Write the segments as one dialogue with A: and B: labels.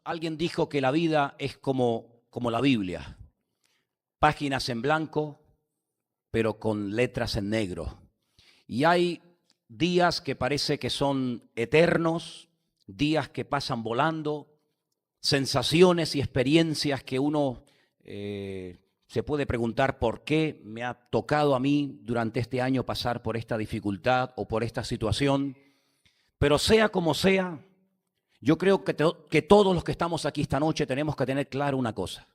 A: alguien dijo que la vida es como la Biblia, páginas en blanco, pero con letras en negro. Y hay días que parece que son eternos, días que pasan volando, sensaciones y experiencias que uno se puede preguntar por qué me ha tocado a mí durante este año pasar por esta dificultad o por esta situación. Pero sea como sea, yo creo que todos los que estamos aquí esta noche tenemos que tener claro una cosa.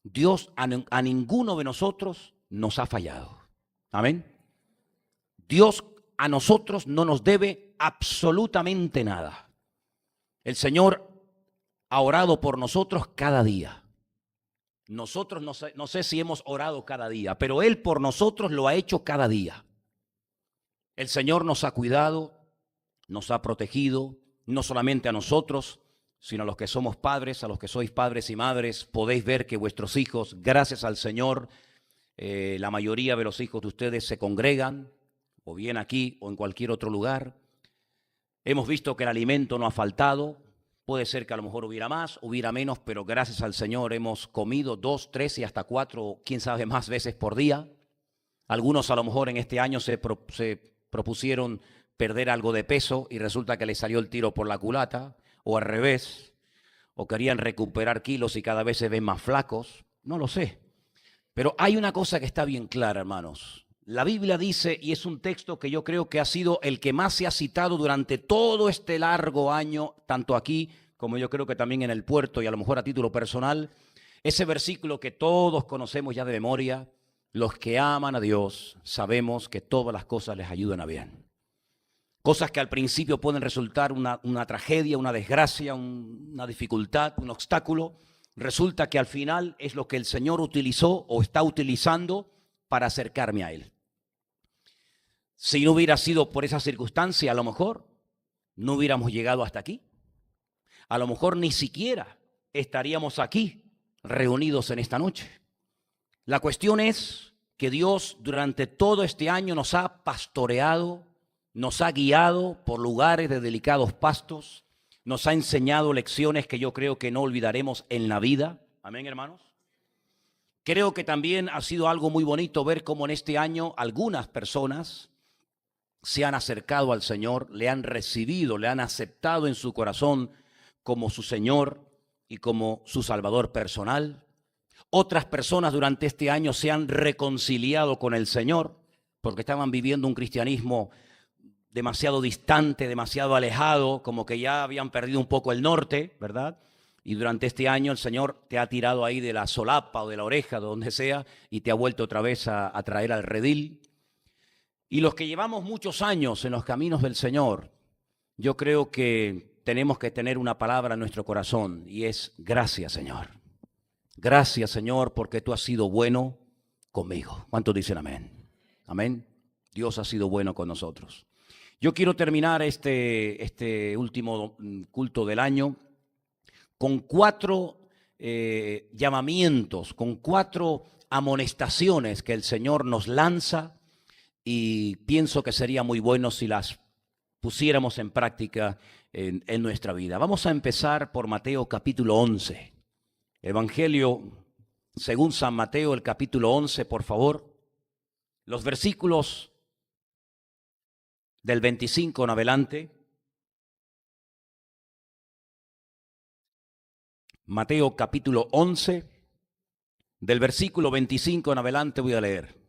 A: Dios a ninguno de nosotros nos ha fallado. Amén. Dios a nosotros no nos debe absolutamente nada. El Señor ha orado por nosotros cada día. Nosotros no sé si hemos orado cada día, pero Él por nosotros lo ha hecho cada día. El Señor nos ha cuidado, nos ha protegido, no solamente a nosotros, sino a los que somos padres, a los que sois padres y madres. Podéis ver que vuestros hijos, gracias al Señor, la mayoría de los hijos de ustedes se congregan, o bien aquí o en cualquier otro lugar. Hemos visto que el alimento no ha faltado. Puede ser que a lo mejor hubiera más, hubiera menos, pero gracias al Señor hemos comido 2, 3 y hasta 4, quién sabe más veces por día. Algunos a lo mejor en este año se propusieron perder algo de peso y resulta que les salió el tiro por la culata, o al revés, o querían recuperar kilos y cada vez se ven más flacos. No lo sé. Pero hay una cosa que está bien clara, hermanos. La Biblia dice, y es un texto que yo creo que ha sido el que más se ha citado durante todo este largo año, tanto aquí como yo creo que también en el puerto y a lo mejor a título personal, ese versículo que todos conocemos ya de memoria: los que aman a Dios sabemos que todas las cosas les ayudan a bien. Cosas que al principio pueden resultar una tragedia, una desgracia, una dificultad, un obstáculo, resulta que al final es lo que el Señor utilizó o está utilizando para acercarme a Él. Si no hubiera sido por esa circunstancia, a lo mejor no hubiéramos llegado hasta aquí. A lo mejor ni siquiera estaríamos aquí reunidos en esta noche. La cuestión es que Dios durante todo este año nos ha pastoreado, nos ha guiado por lugares de delicados pastos, nos ha enseñado lecciones que yo creo que no olvidaremos en la vida. Amén, hermanos. Creo que también ha sido algo muy bonito ver cómo en este año algunas personas se han acercado al Señor, le han recibido, le han aceptado en su corazón como su Señor y como su Salvador personal. Otras personas durante este año se han reconciliado con el Señor porque estaban viviendo un cristianismo demasiado distante, demasiado alejado, como que ya habían perdido un poco el norte, ¿verdad? Y durante este año el Señor te ha tirado ahí de la solapa o de la oreja, de donde sea, y te ha vuelto otra vez a traer al redil. Y los que llevamos muchos años en los caminos del Señor, yo creo que tenemos que tener una palabra en nuestro corazón, y es: gracias, Señor. Gracias, Señor, porque tú has sido bueno conmigo. ¿Cuántos dicen amén? Amén. Dios ha sido bueno con nosotros. Yo quiero terminar este último culto del año con 4 llamamientos, con 4 amonestaciones que el Señor nos lanza, y pienso que sería muy bueno si las pusiéramos en práctica en nuestra vida. Vamos a empezar por Mateo capítulo 11. Evangelio según San Mateo, el capítulo 11, por favor. Los versículos del 25 en adelante. Mateo capítulo 11, del versículo 25 en adelante voy a leer.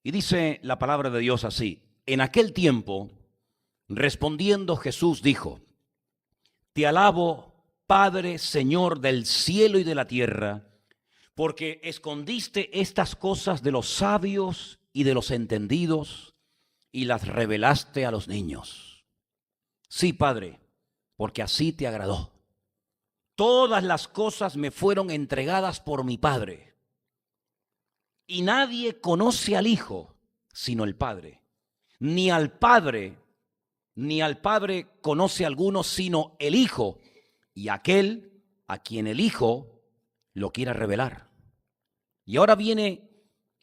A: Y dice la palabra de Dios así: en aquel tiempo, respondiendo Jesús dijo: te alabo, Padre, Señor del cielo y de la tierra, porque escondiste estas cosas de los sabios y de los entendidos y las revelaste a los niños. Sí, Padre, porque así te agradó. Todas las cosas me fueron entregadas por mi Padre, y nadie conoce al Hijo sino el Padre, ni al Padre conoce alguno sino el Hijo, y aquel a quien el Hijo lo quiera revelar. Y ahora viene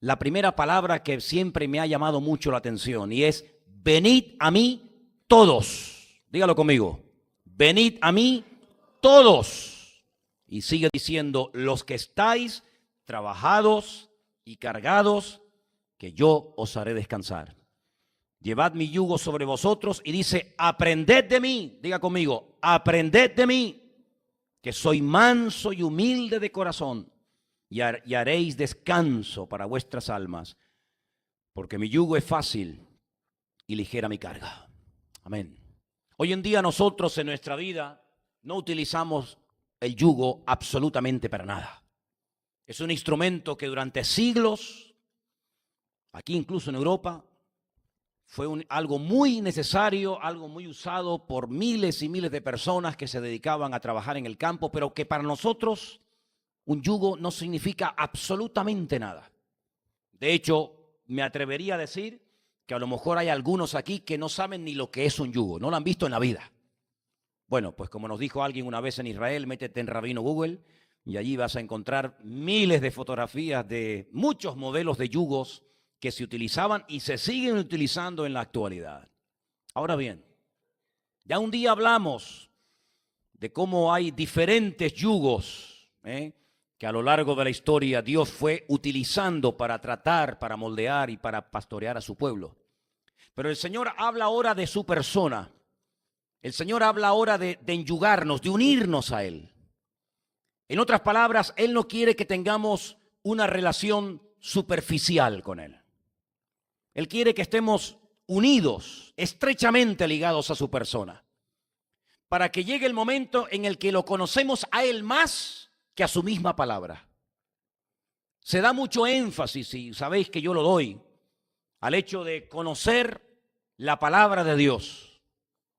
A: la primera palabra que siempre me ha llamado mucho la atención, y es: venid a mí todos. Dígalo conmigo: venid a mí todos. Y sigue diciendo, los que estáis trabajados y cargados, que yo os haré descansar. Llevad mi yugo sobre vosotros, y dice, aprended de mí, diga conmigo, aprended de mí, que soy manso y humilde de corazón, y haréis descanso para vuestras almas, porque mi yugo es fácil y ligera mi carga. Amén. Hoy en día nosotros en nuestra vida no utilizamos el yugo absolutamente para nada. Es un instrumento que durante siglos, aquí incluso en Europa, fue algo muy necesario, algo muy usado por miles y miles de personas que se dedicaban a trabajar en el campo, pero que para nosotros un yugo no significa absolutamente nada. De hecho, me atrevería a decir que a lo mejor hay algunos aquí que no saben ni lo que es un yugo, no lo han visto en la vida. Bueno, pues como nos dijo alguien una vez en Israel, métete en Rabino Google y allí vas a encontrar miles de fotografías de muchos modelos de yugos que se utilizaban y se siguen utilizando en la actualidad. Ahora bien, ya un día hablamos de cómo hay diferentes yugos, que a lo largo de la historia Dios fue utilizando para tratar, para moldear y para pastorear a su pueblo. Pero el Señor habla ahora de su persona. El Señor habla ahora de enyugarnos, de unirnos a Él. En otras palabras, Él no quiere que tengamos una relación superficial con Él. Él quiere que estemos unidos, estrechamente ligados a su persona, para que llegue el momento en el que lo conocemos a Él más que a su misma palabra. Se da mucho énfasis, y sabéis que yo lo doy, al hecho de conocer la palabra de Dios,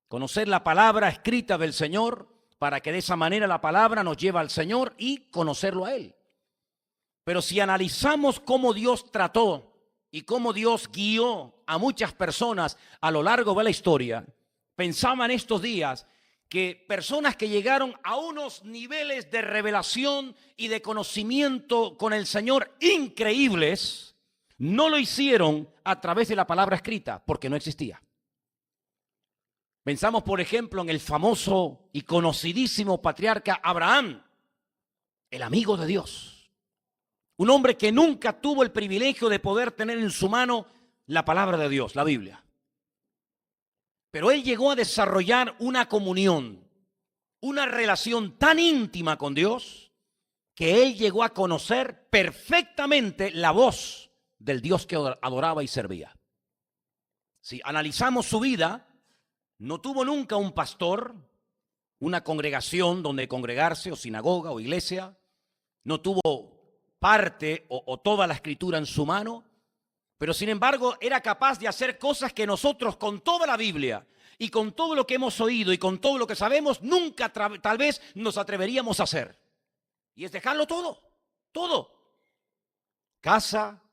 A: conocer la palabra escrita del Señor, para que de esa manera la palabra nos lleve al Señor y conocerlo a Él. Pero si analizamos cómo Dios trató y cómo Dios guió a muchas personas a lo largo de la historia, pensaba en estos días que personas que llegaron a unos niveles de revelación y de conocimiento con el Señor increíbles, no lo hicieron a través de la palabra escrita, porque no existía. Pensamos, por ejemplo, en el famoso y conocidísimo patriarca Abraham, el amigo de Dios. Un hombre que nunca tuvo el privilegio de poder tener en su mano la palabra de Dios, la Biblia. Pero él llegó a desarrollar una comunión, una relación tan íntima con Dios, que él llegó a conocer perfectamente la voz del Dios que adoraba y servía. Si analizamos su vida, no tuvo nunca un pastor, una congregación donde congregarse, o sinagoga, o iglesia. No tuvo parte o toda la escritura en su mano, pero sin embargo era capaz de hacer cosas que nosotros con toda la Biblia y con todo lo que hemos oído y con todo lo que sabemos nunca tal vez nos atreveríamos a hacer. Y es dejarlo todo, todo. Casa,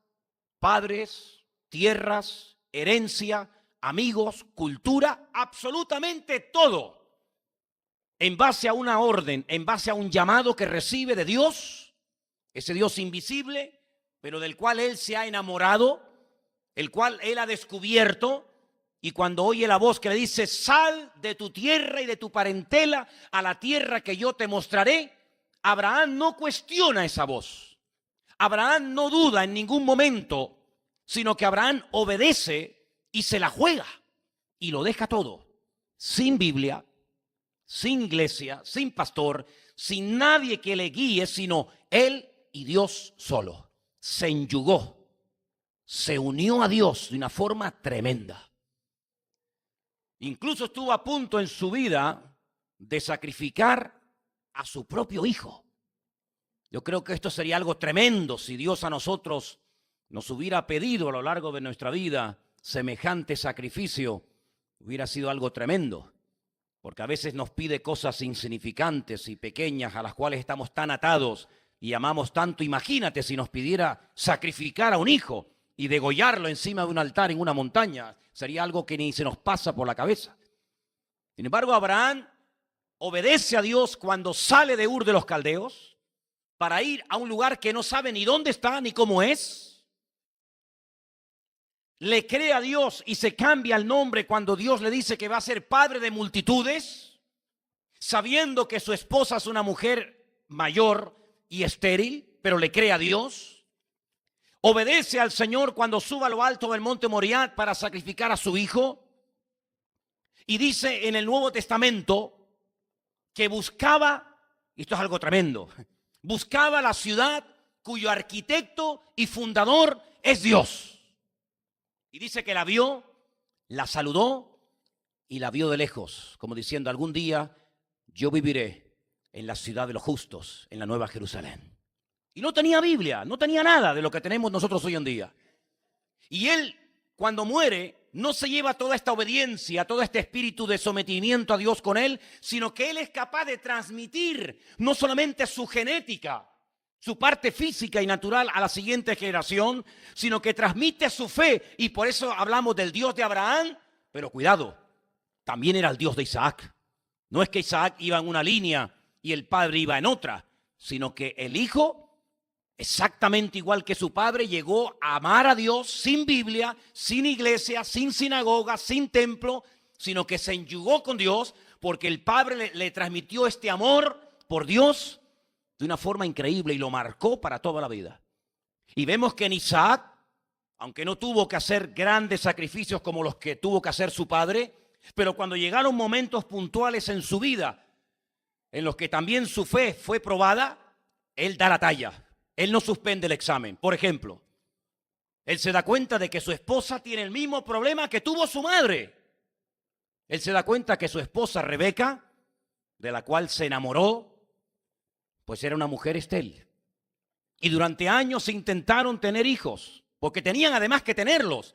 A: padres, tierras, herencia, amigos, cultura, absolutamente todo. En base a una orden, en base a un llamado que recibe de Dios, ese Dios invisible, pero del cual él se ha enamorado, el cual él ha descubierto, y cuando oye la voz que le dice, sal de tu tierra y de tu parentela a la tierra que yo te mostraré, Abraham no cuestiona esa voz. Abraham no duda en ningún momento, sino que Abraham obedece y se la juega y lo deja todo, sin Biblia, sin iglesia, sin pastor, sin nadie que le guíe, sino él y Dios solo. Se enyugó, se unió a Dios de una forma tremenda. Incluso estuvo a punto en su vida de sacrificar a su propio hijo. Yo creo que esto sería algo tremendo si Dios a nosotros nos hubiera pedido a lo largo de nuestra vida semejante sacrificio. Hubiera sido algo tremendo, porque a veces nos pide cosas insignificantes y pequeñas a las cuales estamos tan atados y amamos tanto. Imagínate si nos pidiera sacrificar a un hijo y degollarlo encima de un altar en una montaña. Sería algo que ni se nos pasa por la cabeza. Sin embargo, Abraham obedece a Dios cuando sale de Ur de los Caldeos para ir a un lugar que no sabe ni dónde está ni cómo es. Le cree a Dios y se cambia el nombre cuando Dios le dice que va a ser padre de multitudes. sabiendo que su esposa es una mujer mayor y estéril, pero le cree a Dios. Obedece al Señor cuando suba a lo alto del monte Moriah para sacrificar a su hijo. Y dice en el Nuevo Testamento que buscaba, y esto es algo tremendo, buscaba la ciudad cuyo arquitecto y fundador es Dios. Y dice que la vio, la saludó y la vio de lejos, como diciendo, algún día yo viviré en la ciudad de los justos, en la Nueva Jerusalén. Y no tenía Biblia, no tenía nada de lo que tenemos nosotros hoy en día. Y él, cuando muere, no se lleva toda esta obediencia, todo este espíritu de sometimiento a Dios con él, sino que él es capaz de transmitir no solamente su genética, su parte física y natural a la siguiente generación, sino que transmite su fe. Y por eso hablamos del Dios de Abraham, pero cuidado, también era el Dios de Isaac. No es que Isaac iba en una línea y el padre iba en otra, sino que el hijo, exactamente igual que su padre, llegó a amar a Dios sin Biblia, sin iglesia, sin sinagoga, sin templo, sino que se enyugó con Dios porque el padre le transmitió este amor por Dios de una forma increíble y lo marcó para toda la vida. Y vemos que en Isaac, aunque no tuvo que hacer grandes sacrificios como los que tuvo que hacer su padre, pero cuando llegaron momentos puntuales en su vida en los que también su fe fue probada, él da la talla. Él no suspende el examen. Por ejemplo, él se da cuenta de que su esposa tiene el mismo problema que tuvo su madre. Él se da cuenta que su esposa Rebeca, de la cual se enamoró, pues era una mujer estéril. Y durante años se intentaron tener hijos, porque tenían además que tenerlos,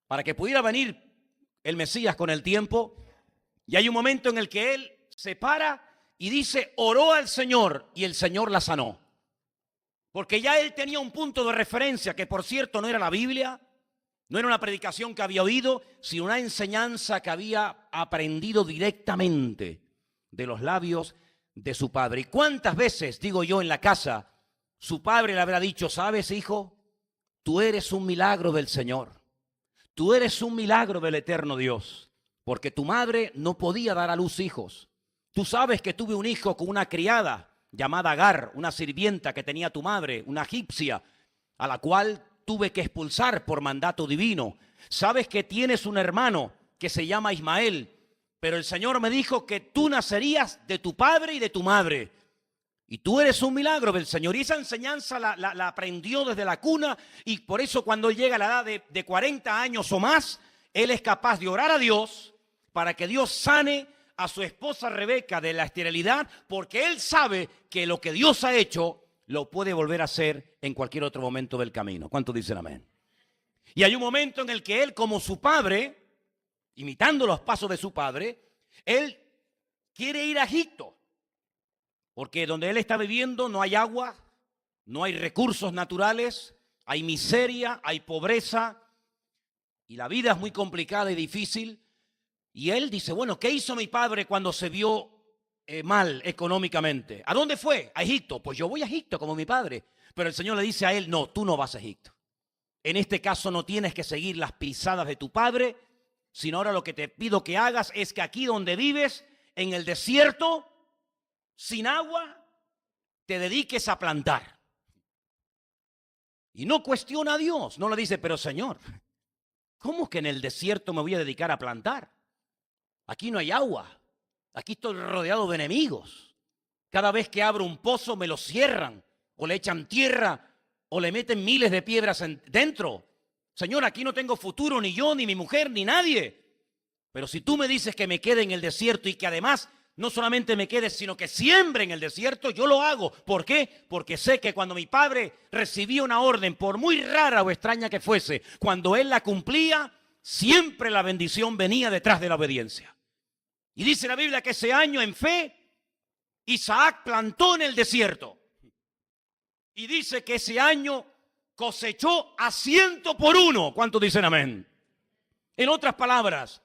A: para que pudiera venir el Mesías con el tiempo. Y hay un momento en el que él se para y dice, oró al Señor y el Señor la sanó. Porque ya él tenía un punto de referencia, que por cierto no era la Biblia, no era una predicación que había oído, sino una enseñanza que había aprendido directamente de los labios de su padre. ¿Y cuántas veces, digo yo, en la casa, su padre le habrá dicho, sabes, hijo, tú eres un milagro del Señor, tú eres un milagro del eterno Dios, porque tu madre no podía dar a luz hijos. Tú sabes que tuve un hijo con una criada llamada Agar, una sirvienta que tenía tu madre, una egipcia, a la cual tuve que expulsar por mandato divino. Sabes que tienes un hermano que se llama Ismael, pero el Señor me dijo que tú nacerías de tu padre y de tu madre. Y tú eres un milagro del Señor. Y esa enseñanza la aprendió desde la cuna, y por eso cuando llega a la edad de 40 años o más, él es capaz de orar a Dios para que Dios sane a su esposa Rebeca de la esterilidad, porque él sabe que lo que Dios ha hecho lo puede volver a hacer en cualquier otro momento del camino. ¿Cuántos dicen amén? Y hay un momento en el que él, como su padre, imitando los pasos de su padre, él quiere ir a Egipto, porque donde él está viviendo no hay agua, no hay recursos naturales, hay miseria, hay pobreza, y la vida es muy complicada y difícil. Y él dice, bueno, ¿qué hizo mi padre cuando se vio mal económicamente? ¿A dónde fue? A Egipto. Pues yo voy a Egipto como mi padre. Pero el Señor le dice a él, no, tú no vas a Egipto. En este caso no tienes que seguir las pisadas de tu padre, sino ahora lo que te pido que hagas es que aquí donde vives, en el desierto, sin agua, te dediques a plantar. Y no cuestiona a Dios, no le dice, pero Señor, ¿cómo que en el desierto me voy a dedicar a plantar? Aquí no hay agua, aquí estoy rodeado de enemigos. Cada vez que abro un pozo me lo cierran, o le echan tierra, o le meten miles de piedras dentro. Señor, aquí no tengo futuro, ni yo, ni mi mujer, ni nadie. Pero si tú me dices que me quede en el desierto y que además no solamente me quede, sino que siembre en el desierto, yo lo hago. ¿Por qué? Porque sé que cuando mi padre recibía una orden, por muy rara o extraña que fuese, cuando él la cumplía, siempre la bendición venía detrás de la obediencia. Y dice la Biblia que ese año en fe, Isaac plantó en el desierto. Y dice que ese año cosechó a 100 por 1. ¿Cuántos dicen amén? En otras palabras,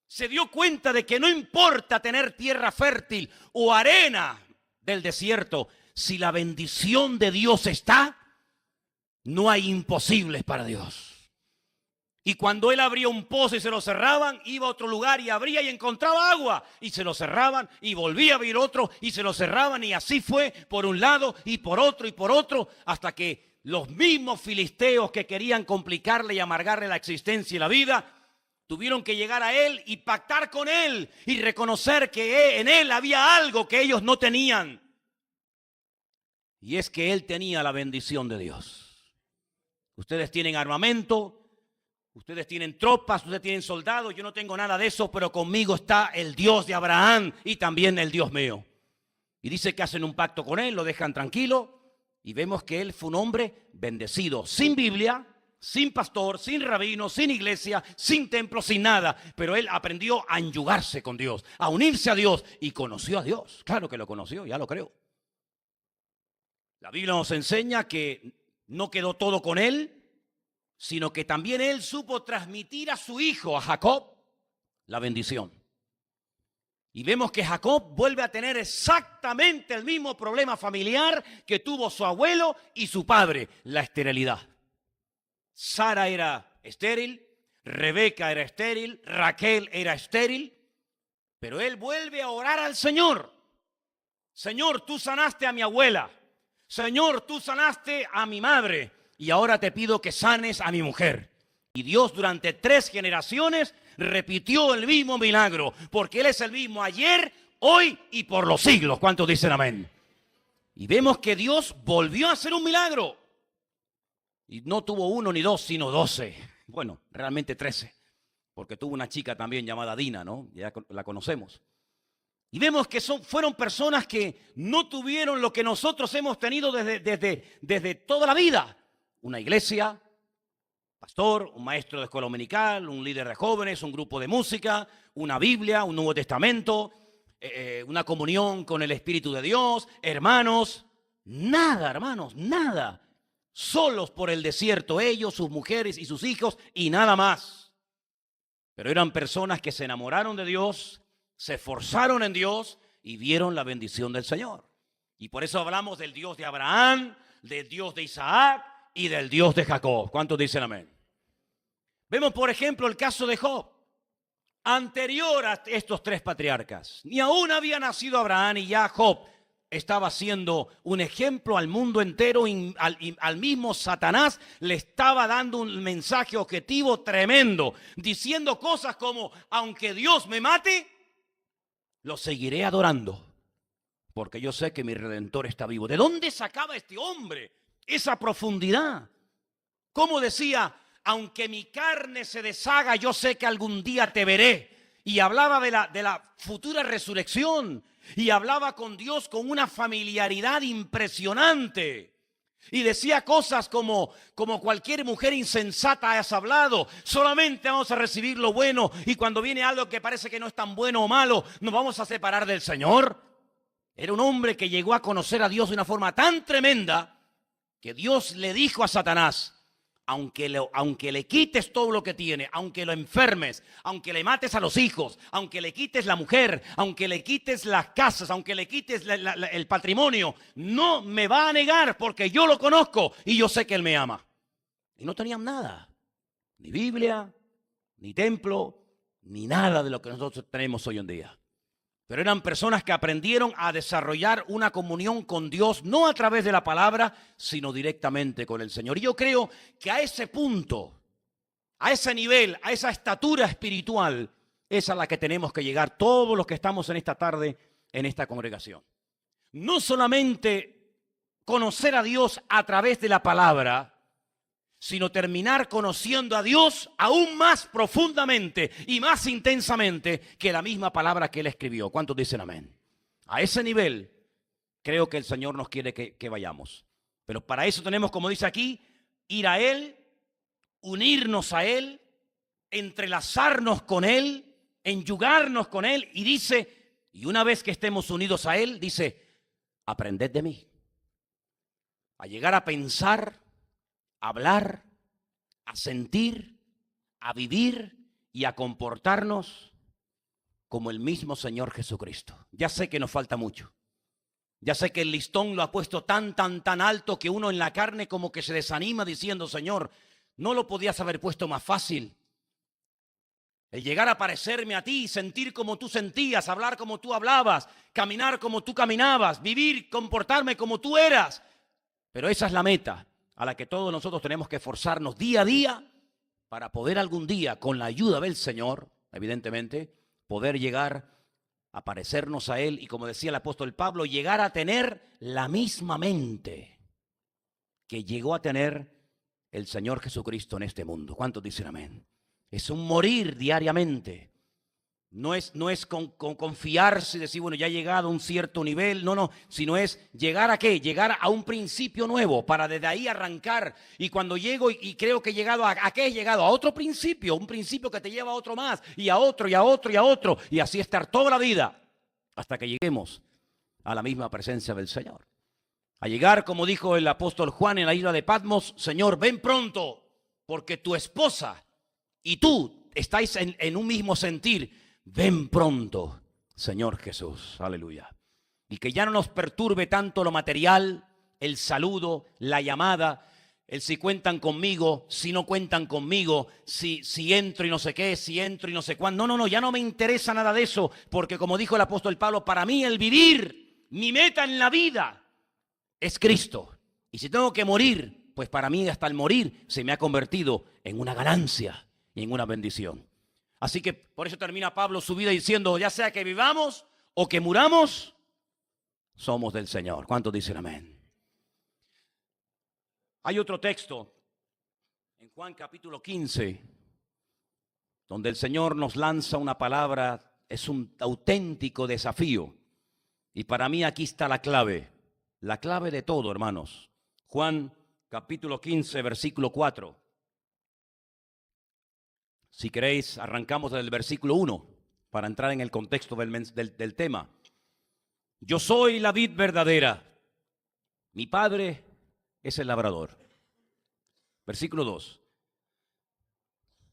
A: se dio cuenta de que no importa tener tierra fértil o arena del desierto. Si la bendición de Dios está, no hay imposibles para Dios. Y cuando él abría un pozo y se lo cerraban, iba a otro lugar y abría y encontraba agua. Y se lo cerraban y volvía a abrir otro y se lo cerraban. Y así fue por un lado y por otro, hasta que los mismos filisteos que querían complicarle y amargarle la existencia y la vida, tuvieron que llegar a él y pactar con él y reconocer que en él había algo que ellos no tenían. Y es que él tenía la bendición de Dios. Ustedes tienen armamento. Ustedes tienen tropas, ustedes tienen soldados, yo no tengo nada de eso, pero conmigo está el Dios de Abraham y también el Dios mío. Y dice que hacen un pacto con él, lo dejan tranquilo y vemos que él fue un hombre bendecido, sin Biblia, sin pastor, sin rabino, sin iglesia, sin templo, sin nada. Pero él aprendió a enyugarse con Dios, a unirse a Dios y conoció a Dios. Claro que lo conoció, ya lo creo. La Biblia nos enseña que no quedó todo con él, sino que también él supo transmitir a su hijo, a Jacob, la bendición. Y vemos que Jacob vuelve a tener exactamente el mismo problema familiar que tuvo su abuelo y su padre, la esterilidad. Sara era estéril, Rebeca era estéril, Raquel era estéril, pero él vuelve a orar al Señor. Señor, tú sanaste a mi abuela. Señor, tú sanaste a mi madre. Y ahora te pido que sanes a mi mujer. Y Dios durante 3 generaciones repitió el mismo milagro, porque Él es el mismo ayer, hoy y por los siglos. ¿Cuántos dicen amén? Y vemos que Dios volvió a hacer un milagro. Y no tuvo 1 ni 2, sino 12. Bueno, realmente 13. Porque tuvo una chica también llamada Dina, ¿no? Ya la conocemos. Y vemos que fueron personas que no tuvieron lo que nosotros hemos tenido desde toda la vida. Una iglesia, pastor, un maestro de escuela dominical, un líder de jóvenes, un grupo de música, una Biblia, un Nuevo Testamento, una comunión con el Espíritu de Dios, hermanos. Nada, hermanos, nada. Solos por el desierto ellos, sus mujeres y sus hijos y nada más. Pero eran personas que se enamoraron de Dios, se esforzaron en Dios y vieron la bendición del Señor. Y por eso hablamos del Dios de Abraham, del Dios de Isaac y del Dios de Jacob. ¿Cuántos dicen amén? Vemos, por ejemplo, el caso de Job. Anterior a estos 3 patriarcas, ni aún había nacido Abraham y ya Job estaba siendo un ejemplo al mundo entero. Al mismo Satanás le estaba dando un mensaje objetivo tremendo, diciendo cosas como: aunque Dios me mate, lo seguiré adorando, porque yo sé que mi Redentor está vivo. ¿De dónde sacaba este hombre esa profundidad? ¿Cómo decía? Aunque mi carne se deshaga, yo sé que algún día te veré. Y hablaba de la futura resurrección. Y hablaba con Dios con una familiaridad impresionante. Y decía cosas como cualquier mujer insensata has hablado. Solamente vamos a recibir lo bueno. Y cuando viene algo que parece que no es tan bueno o malo, nos vamos a separar del Señor. Era un hombre que llegó a conocer a Dios de una forma tan tremenda que Dios le dijo a Satanás: aunque le quites todo lo que tiene, aunque lo enfermes, aunque le mates a los hijos, aunque le quites la mujer, aunque le quites las casas, aunque le quites el patrimonio, no me va a negar, porque yo lo conozco y yo sé que Él me ama. Y no tenían nada, ni Biblia, ni templo, ni nada de lo que nosotros tenemos hoy en día. Pero eran personas que aprendieron a desarrollar una comunión con Dios, no a través de la palabra, sino directamente con el Señor. Y yo creo que a ese punto, a ese nivel, a esa estatura espiritual, es a la que tenemos que llegar todos los que estamos en esta tarde, en esta congregación. No solamente conocer a Dios a través de la palabra, sino terminar conociendo a Dios aún más profundamente y más intensamente que la misma palabra que Él escribió. ¿Cuántos dicen amén? A ese nivel creo que el Señor nos quiere que vayamos. Pero para eso tenemos, como dice aquí, ir a Él, unirnos a Él, entrelazarnos con Él, enyugarnos con Él. Y dice, y una vez que estemos unidos a Él, dice: aprended de mí. A llegar a pensar, a hablar, a sentir, a vivir y a comportarnos como el mismo Señor Jesucristo. Ya sé que nos falta mucho. Ya sé que el listón lo ha puesto tan alto que uno en la carne como que se desanima diciendo: Señor, no lo podías haber puesto más fácil. El llegar a parecerme a ti, sentir como tú sentías, hablar como tú hablabas, caminar como tú caminabas, vivir, comportarme como tú eras. Pero esa es la meta a la que todos nosotros tenemos que esforzarnos día a día para poder algún día, con la ayuda del Señor, evidentemente, poder llegar a parecernos a Él y, como decía el apóstol Pablo, llegar a tener la misma mente que llegó a tener el Señor Jesucristo en este mundo. ¿Cuántos dicen amén? Es un morir diariamente. No es con confiarse y decir, bueno, ya he llegado a un cierto nivel. No, sino es llegar ¿a qué? Llegar a un principio nuevo para desde ahí arrancar. Y cuando llego y creo que he llegado ¿a qué he llegado? A otro principio, un principio que te lleva a otro más, y a otro, y a otro, y a otro. Y así estar toda la vida hasta que lleguemos a la misma presencia del Señor. A llegar, como dijo el apóstol Juan en la isla de Patmos, Señor, ven pronto, porque tu esposa y tú estáis en un mismo sentir. Ven pronto, Señor Jesús. Aleluya. Y que ya no nos perturbe tanto lo material, el saludo, la llamada, el si cuentan conmigo, si no cuentan conmigo, si entro y no sé qué, si entro y no sé cuándo. No, ya no me interesa nada de eso, porque como dijo el apóstol Pablo, para mí el vivir, mi meta en la vida, es Cristo. Y si tengo que morir, pues para mí hasta el morir se me ha convertido en una ganancia y en una bendición. Así que por eso termina Pablo su vida diciendo, ya sea que vivamos o que muramos, somos del Señor. ¿Cuántos dicen amén? Hay otro texto en Juan capítulo 15, donde el Señor nos lanza una palabra, es un auténtico desafío. Y para mí aquí está la clave de todo, hermanos. Juan capítulo 15, versículo 4. Si queréis, arrancamos desde el versículo 1 para entrar en el contexto del tema. Yo soy la vid verdadera, mi Padre es el labrador. Versículo 2.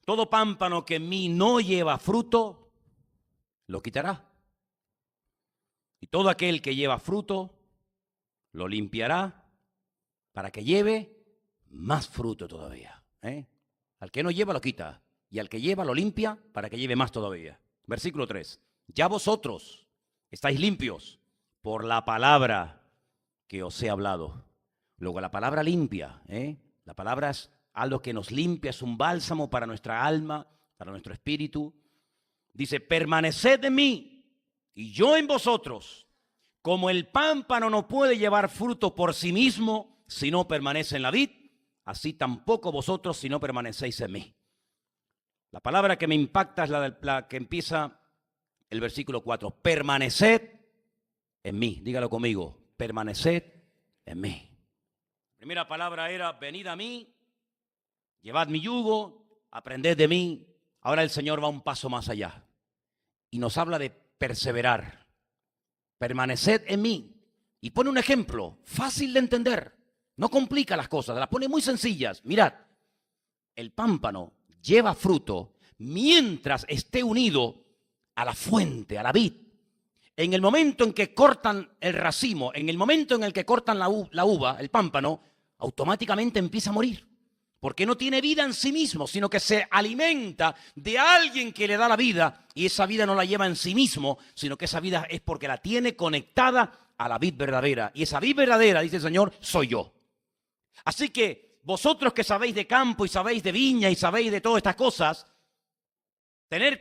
A: Todo pámpano que en mí no lleva fruto, lo quitará. Y todo aquel que lleva fruto, lo limpiará para que lleve más fruto todavía. Al que no lleva, lo quita. Y al que lleva, lo limpia para que lleve más todavía. Versículo 3. Ya vosotros estáis limpios por la palabra que os he hablado. Luego la palabra limpia, la palabra es algo que nos limpia, es un bálsamo para nuestra alma, para nuestro espíritu. Dice, permaneced en mí y yo en vosotros. Como el pámpano no puede llevar fruto por sí mismo si no permanece en la vid, así tampoco vosotros si no permanecéis en mí. La palabra que me impacta es la que empieza el versículo 4. Permaneced en mí. Dígalo conmigo. Permaneced en mí. La primera palabra era, venid a mí, llevad mi yugo, aprended de mí. Ahora el Señor va un paso más allá y nos habla de perseverar. Permaneced en mí. Y pone un ejemplo fácil de entender. No complica las cosas, las pone muy sencillas. Mirad, el pámpano lleva fruto mientras esté unido a la fuente, a la vid. En el momento en que cortan el racimo, en el momento en el que cortan la uva, el pámpano, automáticamente empieza a morir. Porque no tiene vida en sí mismo, sino que se alimenta de alguien que le da la vida, y esa vida no la lleva en sí mismo, sino que esa vida es porque la tiene conectada a la vid verdadera. Y esa vid verdadera, dice el Señor, soy yo. Así que vosotros que sabéis de campo y sabéis de viña y sabéis de todas estas cosas, tenéis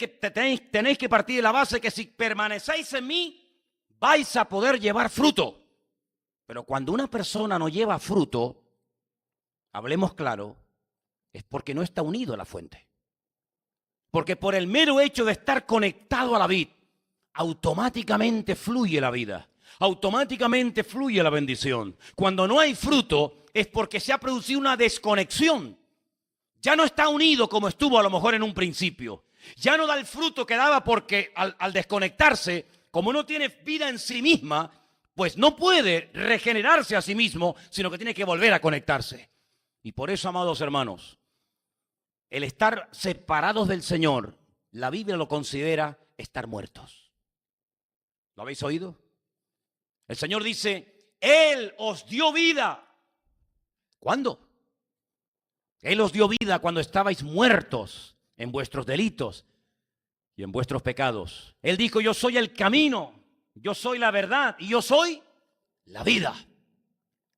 A: que partir de la base que si permanecéis en mí, vais a poder llevar fruto. Pero cuando una persona no lleva fruto, hablemos claro, es porque no está unido a la fuente. Porque por el mero hecho de estar conectado a la vid, automáticamente fluye la vida. Automáticamente fluye la bendición. Cuando no hay fruto es porque se ha producido una desconexión. Ya no está unido como estuvo a lo mejor en un principio. Ya no da el fruto que daba porque al desconectarse, como no tiene vida en sí misma, pues no puede regenerarse a sí mismo, sino que tiene que volver a conectarse. Y por eso, amados hermanos, el estar separados del Señor, la Biblia lo considera estar muertos. ¿Lo habéis oído? El Señor dice, Él os dio vida. ¿Cuándo? Él os dio vida cuando estabais muertos en vuestros delitos y en vuestros pecados. Él dijo, yo soy el camino, yo soy la verdad y yo soy la vida.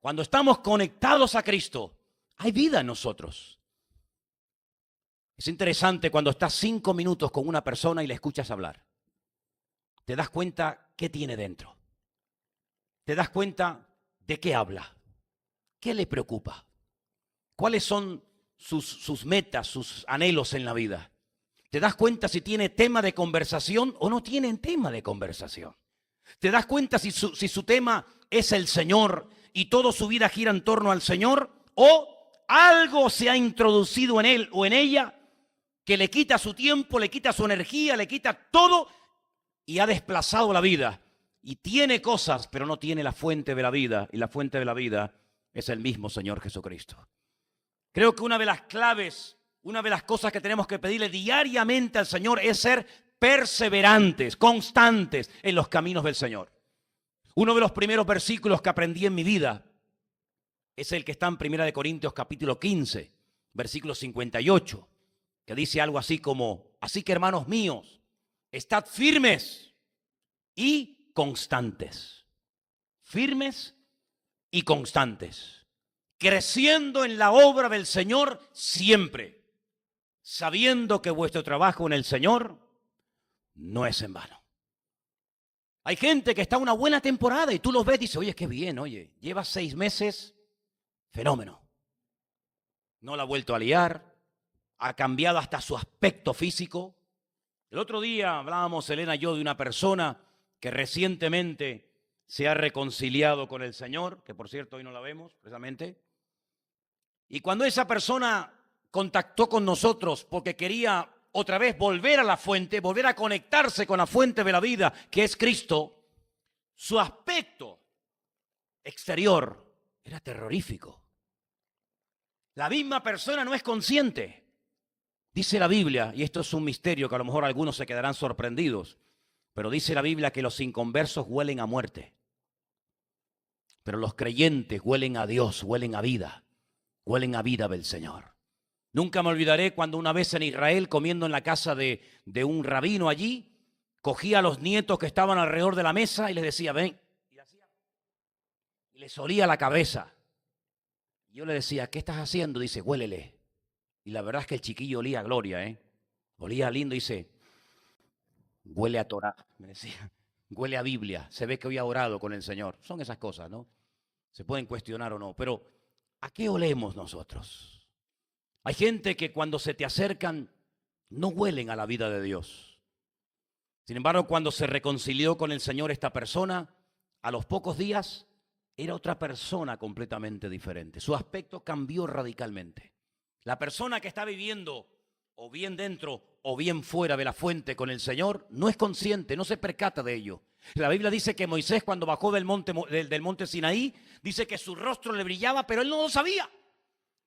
A: Cuando estamos conectados a Cristo, hay vida en nosotros. Es interesante cuando estás 5 minutos con una persona y le escuchas hablar. Te das cuenta qué tiene dentro. Te das cuenta de qué habla. ¿Qué le preocupa? ¿Cuáles son sus metas, sus anhelos en la vida? Te das cuenta si tiene tema de conversación o no tiene tema de conversación. Te das cuenta si su tema es el Señor y toda su vida gira en torno al Señor, o algo se ha introducido en él o en ella que le quita su tiempo, le quita su energía, le quita todo y ha desplazado la vida. Y tiene cosas, pero no tiene la fuente de la vida. Y la fuente de la vida es el mismo Señor Jesucristo. Creo que una de las claves, una de las cosas que tenemos que pedirle diariamente al Señor es ser perseverantes, constantes en los caminos del Señor. Uno de los primeros versículos que aprendí en mi vida es el que está en 1 Corintios capítulo 15, versículo 58, que dice algo así como, así que hermanos míos, estad firmes y constantes. Firmes y constantes, creciendo en la obra del Señor siempre, sabiendo que vuestro trabajo en el Señor no es en vano. Hay gente que está una buena temporada y tú los ves y dices, oye, qué bien, oye, lleva 6 meses, fenómeno. No la ha vuelto a liar, ha cambiado hasta su aspecto físico. El otro día hablábamos, Elena y yo, de una persona que recientemente se ha reconciliado con el Señor, que por cierto hoy no la vemos precisamente. Y cuando esa persona contactó con nosotros porque quería otra vez volver a la fuente, volver a conectarse con la fuente de la vida, que es Cristo, su aspecto exterior era terrorífico. La misma persona no es consciente. Dice la Biblia, y esto es un misterio que a lo mejor algunos se quedarán sorprendidos, pero dice la Biblia que los inconversos huelen a muerte, pero los creyentes huelen a Dios, huelen a vida del Señor. Nunca me olvidaré cuando una vez en Israel, comiendo en la casa de un rabino allí, cogía a los nietos que estaban alrededor de la mesa y les decía, ven, y les olía la cabeza. Y yo le decía, ¿qué estás haciendo? Dice, huélele. Y la verdad es que el chiquillo olía a gloria, olía lindo, dice, huele a Torah, me decía, huele a Biblia, se ve que hoy ha orado con el Señor. Son esas cosas, ¿no? Se pueden cuestionar o no, pero ¿a qué olemos nosotros? Hay gente que cuando se te acercan no huelen a la vida de Dios. Sin embargo, cuando se reconcilió con el Señor esta persona, a los pocos días era otra persona completamente diferente. Su aspecto cambió radicalmente. La persona que está viviendo o bien dentro o bien fuera de la fuente con el Señor no es consciente, no se percata de ello. La Biblia dice que Moisés, cuando bajó del monte Sinaí, dice que su rostro le brillaba, pero él no lo sabía.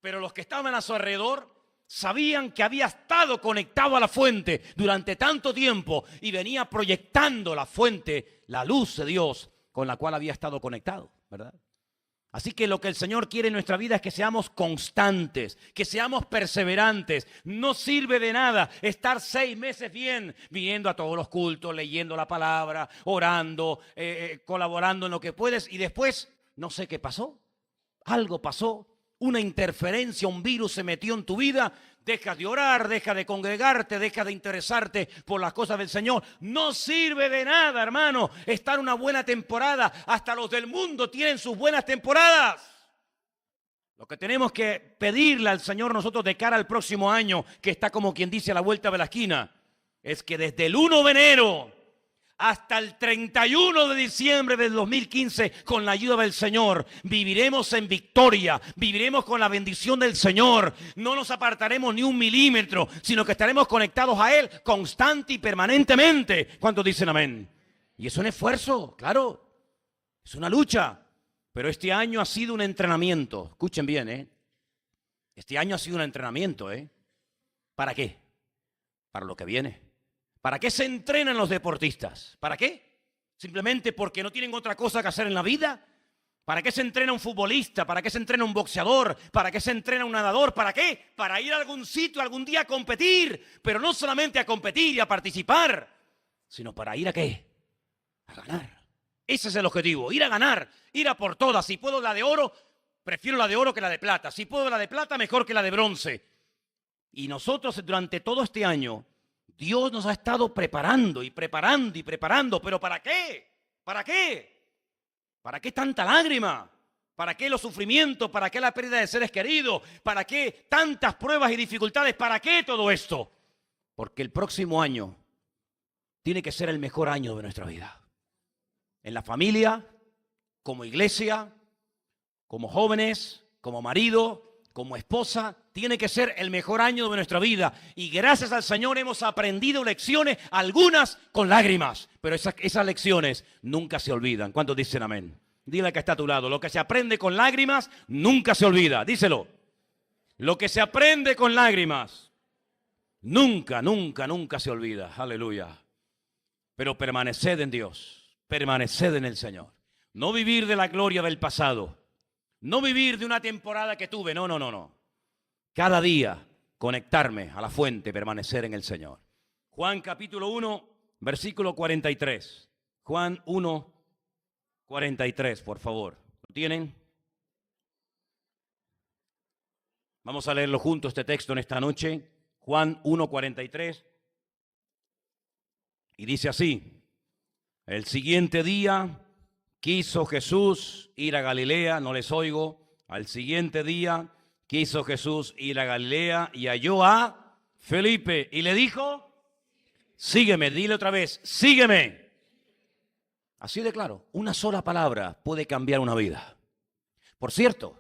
A: Pero los que estaban a su alrededor sabían que había estado conectado a la fuente durante tanto tiempo y venía proyectando la fuente, la luz de Dios con la cual había estado conectado, ¿verdad? Así que lo que el Señor quiere en nuestra vida es que seamos constantes, que seamos perseverantes. No sirve de nada estar 6 meses bien, viniendo a todos los cultos, leyendo la palabra, orando, colaborando en lo que puedes y después no sé qué pasó. Algo pasó, una interferencia, un virus se metió en tu vida. Dejas de orar, dejas de congregarte, dejas de interesarte por las cosas del Señor. No sirve de nada, hermano, estar una buena temporada. Hasta los del mundo tienen sus buenas temporadas. Lo que tenemos que pedirle al Señor nosotros de cara al próximo año, que está como quien dice a la vuelta de la esquina, es que desde el 1 de enero hasta el 31 de diciembre del 2015, con la ayuda del Señor, viviremos en victoria, viviremos con la bendición del Señor. No nos apartaremos ni un milímetro, sino que estaremos conectados a Él constante y permanentemente. ¿Cuántos dicen amén? Y es un esfuerzo, claro, es una lucha. Pero este año ha sido un entrenamiento. Escuchen bien, Este año ha sido un entrenamiento, ¿Para qué? Para lo que viene. ¿Para qué se entrenan los deportistas? ¿Para qué? ¿Simplemente porque no tienen otra cosa que hacer en la vida? ¿Para qué se entrena un futbolista? ¿Para qué se entrena un boxeador? ¿Para qué se entrena un nadador? ¿Para qué? Para ir a algún sitio algún día a competir. Pero no solamente a competir y a participar, sino para ir ¿a qué? A ganar. Ese es el objetivo, ir a ganar, ir a por todas. Si puedo la de oro, prefiero la de oro que la de plata. Si puedo la de plata, mejor que la de bronce. Y nosotros durante todo este año, Dios nos ha estado preparando y preparando y preparando. ¿Pero para qué? ¿Para qué? ¿Para qué tanta lágrima? ¿Para qué los sufrimientos? ¿Para qué la pérdida de seres queridos? ¿Para qué tantas pruebas y dificultades? ¿Para qué todo esto? Porque el próximo año tiene que ser el mejor año de nuestra vida. En la familia, como iglesia, como jóvenes, como marido, como esposa, tiene que ser el mejor año de nuestra vida. Y gracias al Señor hemos aprendido lecciones, algunas con lágrimas, pero esas lecciones nunca se olvidan. ¿Cuántos dicen amén? Dile al que está a tu lado, lo que se aprende con lágrimas nunca se olvida. Díselo. Lo que se aprende con lágrimas nunca, nunca, nunca se olvida. Aleluya. Pero permaneced en Dios. Permaneced en el Señor. No vivir de la gloria del pasado. No vivir de una temporada que tuve. No, no, no, no. Cada día conectarme a la fuente, permanecer en el Señor. Juan capítulo 1, versículo 43. Juan 1, 43, por favor. ¿Lo tienen? Vamos a leerlo juntos este texto en esta noche. Juan 1, 43. Y dice así. El siguiente día quiso Jesús ir a Galilea, no les oigo. Al siguiente día quiso Jesús ir a Galilea y halló a Felipe y le dijo, sígueme, dile otra vez, sígueme. Así de claro, una sola palabra puede cambiar una vida. Por cierto,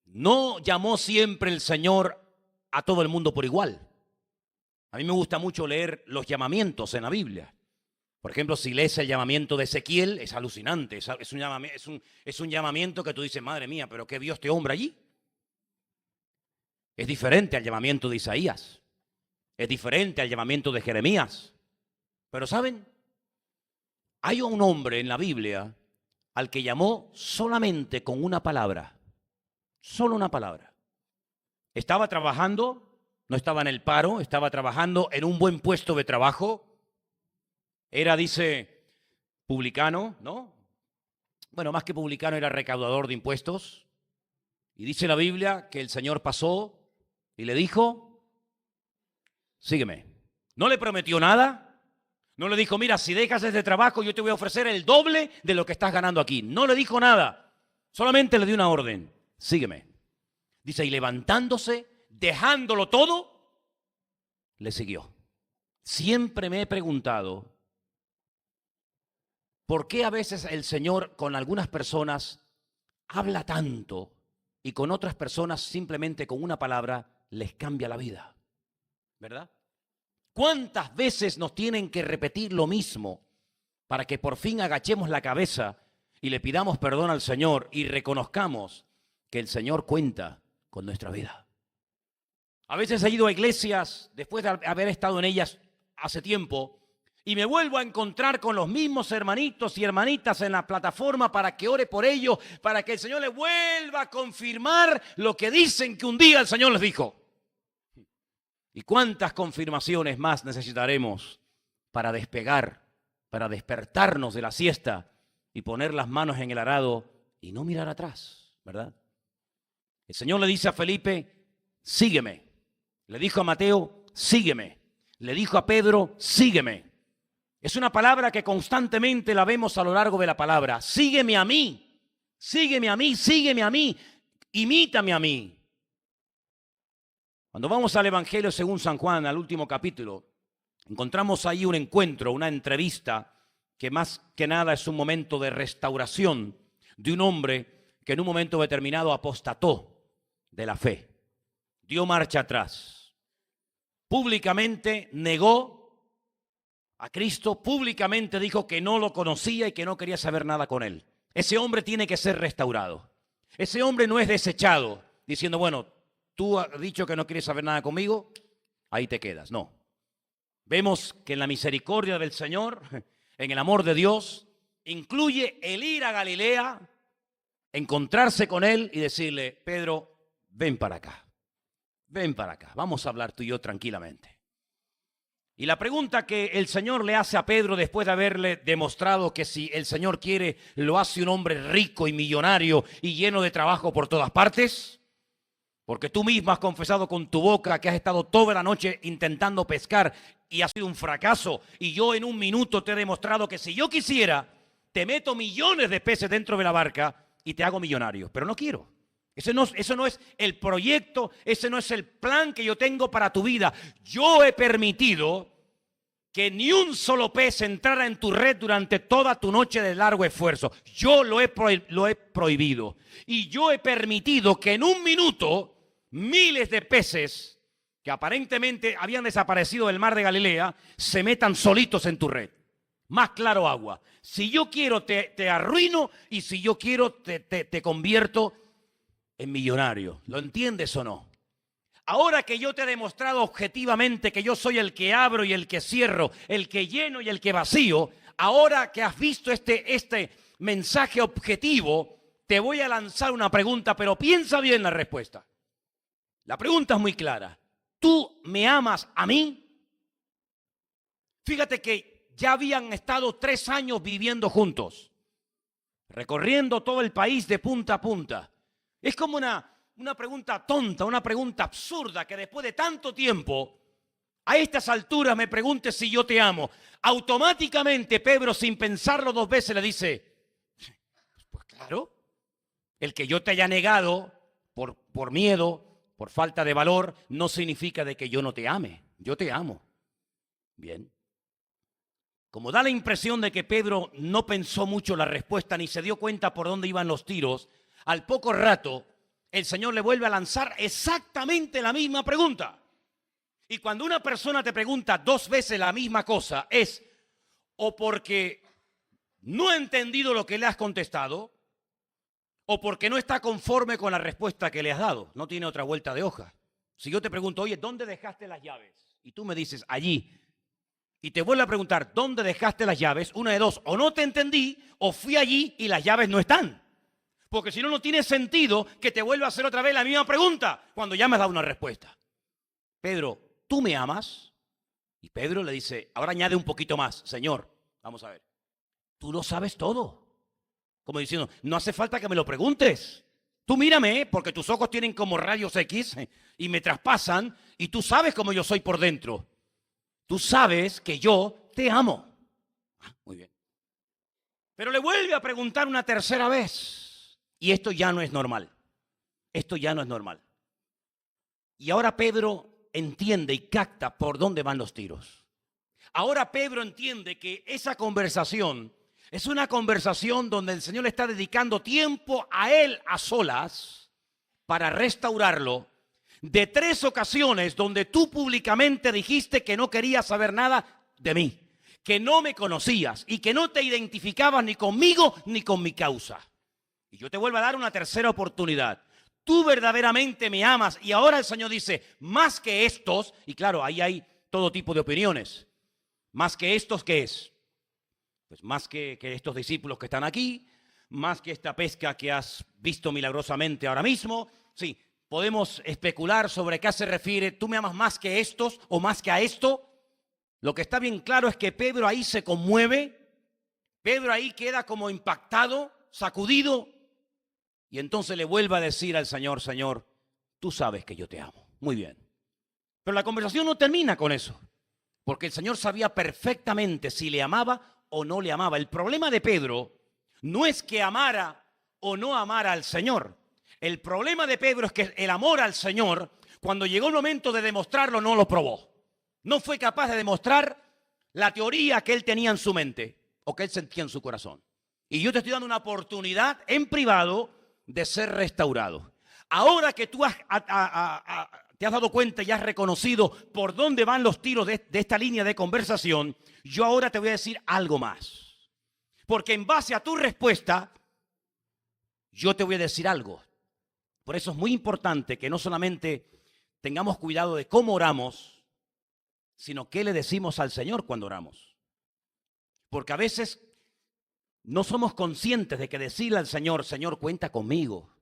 A: no llamó siempre el Señor a todo el mundo por igual. A mí me gusta mucho leer los llamamientos en la Biblia. Por ejemplo, si lees el llamamiento de Ezequiel, es alucinante. Es un llamamiento que tú dices, madre mía, pero ¿qué vio este hombre allí? Es diferente al llamamiento de Isaías. Es diferente al llamamiento de Jeremías. Pero ¿saben? Hay un hombre en la Biblia al que llamó solamente con una palabra. Solo una palabra. Estaba trabajando, no estaba en el paro, estaba trabajando en un buen puesto de trabajo. Era, dice, publicano, ¿no? Bueno, más que publicano, era recaudador de impuestos. Y dice la Biblia que el Señor pasó y le dijo, sígueme. No le prometió nada. No le dijo, mira, si dejas este trabajo, yo te voy a ofrecer el doble de lo que estás ganando aquí. No le dijo nada. Solamente le dio una orden. Sígueme. Dice, y levantándose, dejándolo todo, le siguió. Siempre me he preguntado, ¿por qué a veces el Señor con algunas personas habla tanto y con otras personas simplemente con una palabra les cambia la vida? ¿Verdad? ¿Cuántas veces nos tienen que repetir lo mismo para que por fin agachemos la cabeza y le pidamos perdón al Señor y reconozcamos que el Señor cuenta con nuestra vida? A veces he ido a iglesias después de haber estado en ellas hace tiempo y me vuelvo a encontrar con los mismos hermanitos y hermanitas en la plataforma para que ore por ellos, para que el Señor les vuelva a confirmar lo que dicen que un día el Señor les dijo. ¿Y cuántas confirmaciones más necesitaremos para despegar, para despertarnos de la siesta y poner las manos en el arado y no mirar atrás, ¿verdad? El Señor le dice a Felipe, sígueme. Le dijo a Mateo, sígueme. Le dijo a Pedro, sígueme. Es una palabra que constantemente la vemos a lo largo de la palabra. Sígueme a mí, sígueme a mí, sígueme a mí, imítame a mí. Cuando vamos al Evangelio según San Juan, al último capítulo, encontramos ahí un encuentro, una entrevista, que más que nada es un momento de restauración de un hombre que en un momento determinado apostató de la fe. Dio marcha atrás. Públicamente negó a Cristo, públicamente dijo que no lo conocía y que no quería saber nada con él. Ese hombre tiene que ser restaurado. Ese hombre no es desechado diciendo, bueno, tú has dicho que no quieres saber nada conmigo, ahí te quedas. No. Vemos que en la misericordia del Señor, en el amor de Dios, incluye el ir a Galilea encontrarse con él y decirle, Pedro, ven para acá, vamos a hablar tú y yo tranquilamente. Y la pregunta que el Señor le hace a Pedro después de haberle demostrado que si el Señor quiere, lo hace un hombre rico y millonario y lleno de trabajo por todas partes, porque tú mismo has confesado con tu boca que has estado toda la noche intentando pescar y ha sido un fracaso, y yo en un minuto te he demostrado que si yo quisiera, te meto millones de peces dentro de la barca y te hago millonario, pero no quiero. Eso no es el proyecto, ese no es el plan que yo tengo para tu vida. Yo he permitido que ni un solo pez entrara en tu red durante toda tu noche de largo esfuerzo. Yo lo he prohibido. Y yo he permitido que en un minuto miles de peces que aparentemente habían desaparecido del mar de Galilea se metan solitos en tu red. Más claro agua. Si yo quiero te arruino, y si yo quiero te convierto en millonario. ¿Lo entiendes o no? Ahora que yo te he demostrado objetivamente que yo soy el que abro y el que cierro, el que lleno y el que vacío, ahora que has visto este mensaje objetivo, te voy a lanzar una pregunta, pero piensa bien la respuesta. La pregunta es muy clara. ¿Tú me amas a mí? Fíjate que ya habían estado 3 años viviendo juntos, recorriendo todo el país de punta a punta. Es como una pregunta tonta, una pregunta absurda, que después de tanto tiempo, a estas alturas me preguntes si yo te amo. Automáticamente Pedro, sin pensarlo 2 veces, le dice, pues claro, el que yo te haya negado por miedo, por falta de valor, no significa de que yo no te ame. Yo te amo. Bien. Como da la impresión de que Pedro no pensó mucho la respuesta ni se dio cuenta por dónde iban los tiros, al poco rato el Señor le vuelve a lanzar exactamente la misma pregunta. Y cuando una persona te pregunta 2 veces la misma cosa, es o porque no ha entendido lo que le has contestado, o porque no está conforme con la respuesta que le has dado. No tiene otra vuelta de hoja. Si yo te pregunto, oye, ¿dónde dejaste las llaves? Y tú me dices, allí. Y te vuelvo a preguntar, ¿dónde dejaste las llaves? Una de dos, o no te entendí, o fui allí y las llaves no están. Porque si no, no tiene sentido que te vuelva a hacer otra vez la misma pregunta cuando ya me has dado una respuesta. Pedro, ¿tú me amas? Y Pedro le dice, ahora añade un poquito más, Señor, vamos a ver, tú lo sabes todo. Como diciendo, no hace falta que me lo preguntes. Tú mírame, porque tus ojos tienen como rayos X y me traspasan, y tú sabes cómo yo soy por dentro. Tú sabes que yo te amo. Muy bien. Pero le vuelve a preguntar una tercera vez. Y esto ya no es normal. Esto ya no es normal. Y ahora Pedro entiende y capta por dónde van los tiros. Ahora Pedro entiende que esa conversación es una conversación donde el Señor le está dedicando tiempo a él a solas para restaurarlo de 3 ocasiones donde tú públicamente dijiste que no querías saber nada de mí, que no me conocías y que no te identificabas ni conmigo ni con mi causa. Y yo te vuelvo a dar una tercera oportunidad. Tú verdaderamente me amas. Y ahora el Señor dice, más que estos, y claro, ahí hay todo tipo de opiniones. Más que estos, ¿qué es? Pues más que estos discípulos que están aquí, más que esta pesca que has visto milagrosamente ahora mismo. Sí, podemos especular sobre qué se refiere. ¿Tú me amas más que estos o más que a esto? Lo que está bien claro es que Pedro ahí se conmueve. Pedro ahí queda como impactado, sacudido. Y entonces le vuelve a decir al Señor, Señor, tú sabes que yo te amo. Muy bien. Pero la conversación no termina con eso. Porque el Señor sabía perfectamente si le amaba o no le amaba. El problema de Pedro no es que amara o no amara al Señor. El problema de Pedro es que el amor al Señor, cuando llegó el momento de demostrarlo, no lo probó. No fue capaz de demostrar la teoría que él tenía en su mente o que él sentía en su corazón. Y yo te estoy dando una oportunidad en privado de ser restaurado. Ahora que tú te has dado cuenta y has reconocido por dónde van los tiros de esta línea de conversación, yo ahora te voy a decir algo más. Porque en base a tu respuesta, yo te voy a decir algo. Por eso es muy importante que no solamente tengamos cuidado de cómo oramos, sino qué le decimos al Señor cuando oramos. Porque a veces no somos conscientes de que decirle al Señor, Señor, cuenta conmigo.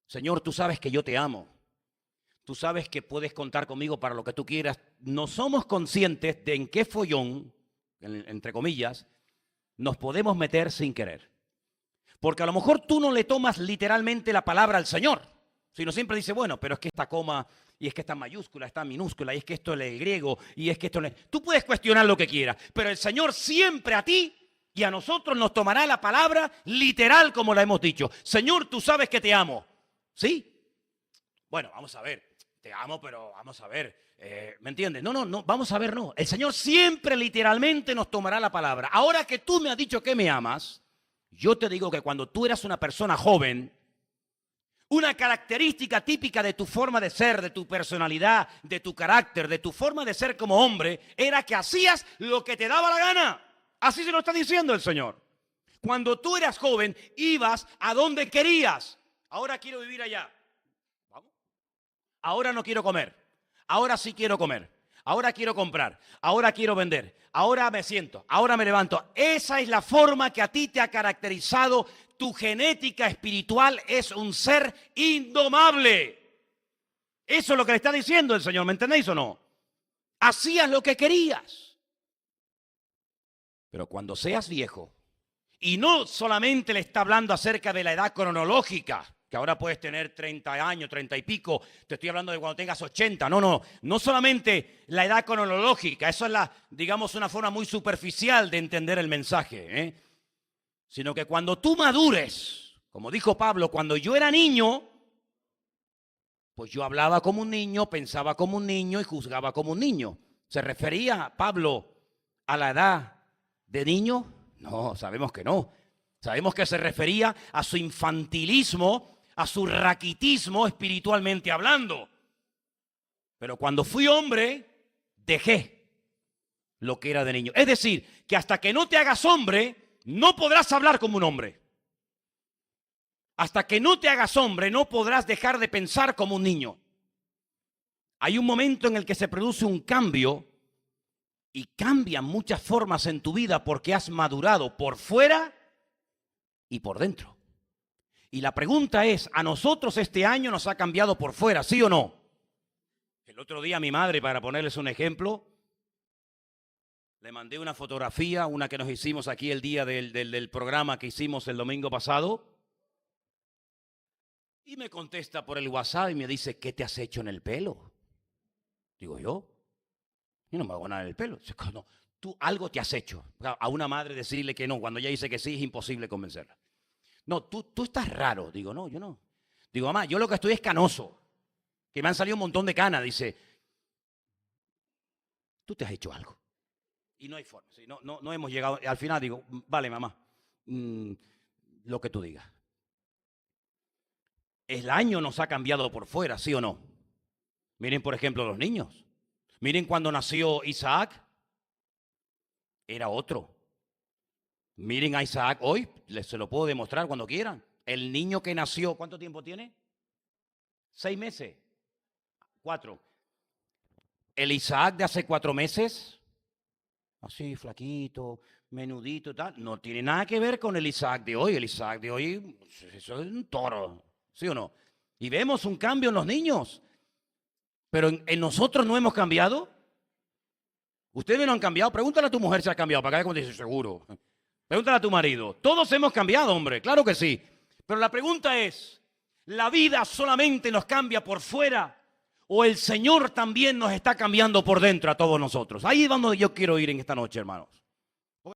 A: Señor, tú sabes que yo te amo. Tú sabes que puedes contar conmigo para lo que tú quieras. No somos conscientes de en qué follón, entre comillas, nos podemos meter sin querer. Porque a lo mejor tú no le tomas literalmente la palabra al Señor, sino siempre dice, bueno, pero es que esta coma, y es que esta mayúscula, esta minúscula, y es que esto es el griego, y es que esto es... Tú puedes cuestionar lo que quieras, pero el Señor siempre a ti y a nosotros nos tomará la palabra literal como la hemos dicho. Señor, tú sabes que te amo. ¿Sí? Bueno, vamos a ver. Te amo, pero vamos a ver. ¿Me entiendes? No, vamos a ver, no. El Señor siempre literalmente nos tomará la palabra. Ahora que tú me has dicho que me amas, yo te digo que cuando tú eras una persona joven, una característica típica de tu forma de ser, de tu personalidad, de tu carácter, de tu forma de ser como hombre, era que hacías lo que te daba la gana. Así se lo está diciendo el Señor. Cuando tú eras joven, ibas a donde querías. Ahora quiero vivir allá. ¿Vamos? Ahora no quiero comer. Ahora sí quiero comer. Ahora quiero comprar. Ahora quiero vender. Ahora me siento. Ahora me levanto. Esa es la forma que a ti te ha caracterizado. Tu genética espiritual es un ser indomable. Eso es lo que le está diciendo el Señor. ¿Me entendéis o no? Hacías lo que querías. Pero cuando seas viejo, y no solamente le está hablando acerca de la edad cronológica, que ahora puedes tener 30 años, 30 y pico, te estoy hablando de cuando tengas 80, no solamente la edad cronológica, eso es digamos, una forma muy superficial de entender el mensaje, sino que cuando tú madures, como dijo Pablo, cuando yo era niño, pues yo hablaba como un niño, pensaba como un niño y juzgaba como un niño. ¿Se refería Pablo a la edad de niño? No, sabemos que no. Sabemos que se refería a su infantilismo, a su raquitismo espiritualmente hablando. Pero cuando fui hombre, dejé lo que era de niño. Es decir, que hasta que no te hagas hombre, no podrás hablar como un hombre. Hasta que no te hagas hombre, no podrás dejar de pensar como un niño. Hay un momento en el que se produce un cambio y cambian muchas formas en tu vida porque has madurado por fuera y por dentro. Y la pregunta es, ¿a nosotros este año nos ha cambiado por fuera, sí o no? El otro día a mi madre, para ponerles un ejemplo, le mandé una fotografía, una que nos hicimos aquí el día del programa que hicimos el domingo pasado, y me contesta por el WhatsApp y me dice, ¿qué te has hecho en el pelo? Digo, ¿yo? Yo no me hago nada en el pelo. No, tú algo te has hecho. A una madre decirle que no, cuando ella dice que sí, es imposible convencerla. No, tú estás raro. Digo, no, yo no. Digo, mamá, yo lo que estoy es canoso. Que me han salido un montón de canas. Dice, tú te has hecho algo. Y no hay forma. ¿Sí? No hemos llegado. Al final digo, vale, mamá, lo que tú digas. El año nos ha cambiado por fuera, ¿sí o no? Miren, por ejemplo, los niños. Miren cuando nació Isaac. Era otro. Miren a Isaac hoy, se lo puedo demostrar cuando quieran. El niño que nació, ¿cuánto tiempo tiene? 6 meses. 4. El Isaac de hace 4 meses, así flaquito, menudito y tal, no tiene nada que ver con el Isaac de hoy. El Isaac de hoy, eso es un toro, ¿sí o no? Y vemos un cambio en los niños. Pero en nosotros no hemos cambiado. Ustedes no han cambiado. Pregúntale a tu mujer si ha cambiado. Para que cuando dice seguro. Pregúntale a tu marido. Todos hemos cambiado, hombre. Claro que sí. Pero la pregunta es, ¿la vida solamente nos cambia por fuera? ¿O el Señor también nos está cambiando por dentro a todos nosotros? Ahí es donde yo quiero ir en esta noche, hermanos.